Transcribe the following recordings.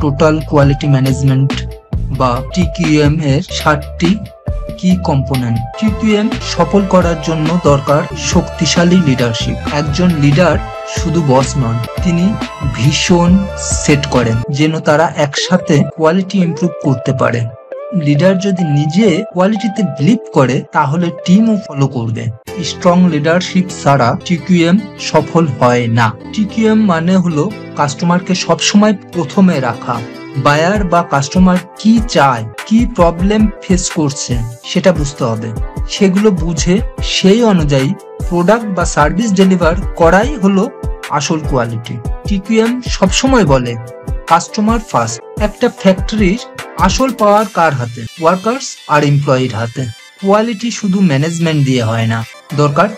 Total quality management বা TQM এর 7টি কি কম্পোনেন্ট। TQM সফল করার জন্য দরকার শক্তিশালী লিডারশিপ। একজন লিডার শুধু বস নন, তিনি ভীষণ সেট করেন যেন তারা একসাথে কোয়ালিটি ইমপ্রুভ করতে পারে। লিডার যদি নিজে কোয়ালিটিতে বিলিভ করে তাহলে টিমও ফলো করবে। স্ট্রং লিডারশিপ ছাড়া TQM সফল হয় না। TQM মানে হলো কাস্টমারকে সবসময় প্রথমে রাখা। বায়ার বা কাস্টমার কি চায়, কি প্রবলেম ফেস করছে সেটা বুঝতে হবে। সেগুলো বুঝে সেই অনুযায়ী প্রোডাক্ট বা সার্ভিস ডেলিভার করাই হলো আসল কোয়ালিটি। TQM সবসময় বলে কাস্টমার ফার্স্ট। একটা ফ্যাক্টরির আসল পাওয়ার কার হাতে? ওয়ার্কার্স আর এমপ্লয়ির হাতে। কোয়ালিটি শুধু ম্যানেজমেন্ট দিয়ে হয় না, দরকার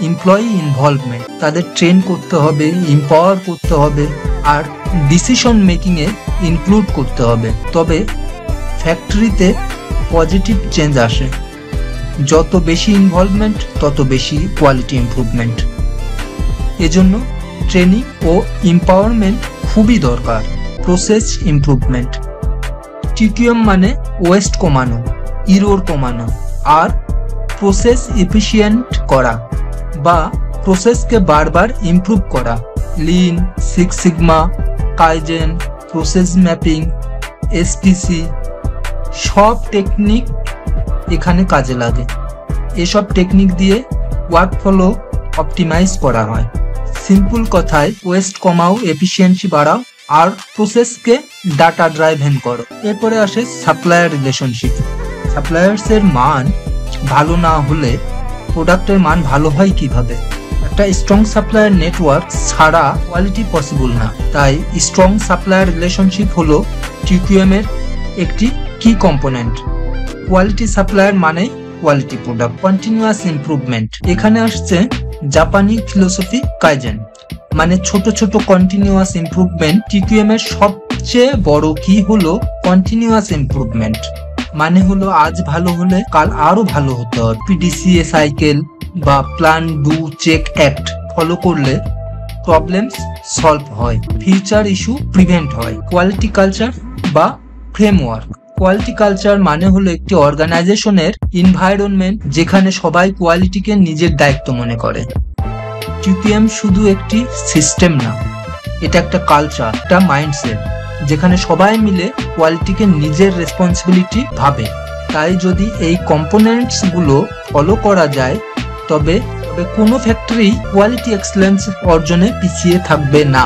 এমপ্লয়ি ইনভলভমেন্ট। তাদের ট্রেন করতে হবে, এম্পাওয়ার করতে হবে আর ডিসিশন মেকিং এ ইনক্লুড করতে হবে। তবে ফ্যাক্টরিতে পজিটিভ চেঞ্জ আসে। যত বেশি ইনভলভমেন্ট তত বেশি কোয়ালিটি ইমপ্রুভমেন্ট। এজন্য ট্রেনিং ও এম্পাওয়ারমেন্ট খুবই দরকার। Process improvement. TQM মানে ওয়েস্ট কমানো, ইরোর কমানো আর প্রসেস এফিশিয়েন্ট করা বা প্রসেসকে বারবার ইমপ্রুভ করা। Lean, six sigma, kaizen, process mapping, SPC সব টেকনিক এখানে কাজে লাগে। এসব টেকনিক দিয়ে ওয়ার্কফ্লো অপটিমাইজ করা হয়। সিম্পল কথায় ওয়েস্ট কমাও, এফিসিয়েন্সি বাড়াও আর প্রসেসকে ডাটা ড্রাইভেন করো। এরপরে আসে সাপ্লায়ার রিলেশনশিপ। সাপ্লায়ার্স এর মান ভালো না হলে প্রোডাক্টের মান ভালো হয় কিভাবে? একটা স্ট্রং সাপ্লায়ার নেটওয়ার্ক ছাড়া কোয়ালিটি পসিবল না। তাই স্ট্রং সাপ্লায়ার রিলেশনশিপ হলো TQM এর একটি কি কম্পোনেন্ট। কোয়ালিটি সাপ্লায়ার মানে কোয়ালিটি প্রোডাক্ট। Continuous improvement. এখানে আসছে জাপানি ফিলোসফি কাইজেন, মানে ছোট ছোট কন্টিনিউয়াস ইমপ্রুভমেন্ট। TQM এর সবচেয়ে বড় কি হলো কন্টিনিউয়াস ইমপ্রুভমেন্ট। মানে হলো আজ ভালো হলে কাল আরো ভালো হতে হবে। PDCA সাইকেল বা plan, do, check, act follow করলে প্রবলেমস সলভ হয়, ফিউচার ইস্যু প্রিভেন্ট হয়। কোয়ালিটি কালচার বা ফ্রেমওয়ার্ক। কোয়ালিটি কালচার মানে হলো একটি অর্গানাইজেশনের এনভায়রনমেন্ট যেখানে সবাই কোয়ালিটিকে নিজের দায়িত্ব মনে করে। TQM শুধু একটি সিস্টেম না, এটা একটা কালচার, একটা মাইন্ডসেট যেখানে সবাই মিলে কোয়ালিটিকে নিজের রেসপন্সিবিলিটি ভাবে। তাই যদি এই কম্পোনেন্টস গুলো ফলো করা যায় তবে কোনো ফ্যাক্টরি কোয়ালিটি এক্সেলেন্স অর্জনে পিছিয়ে থাকবে না।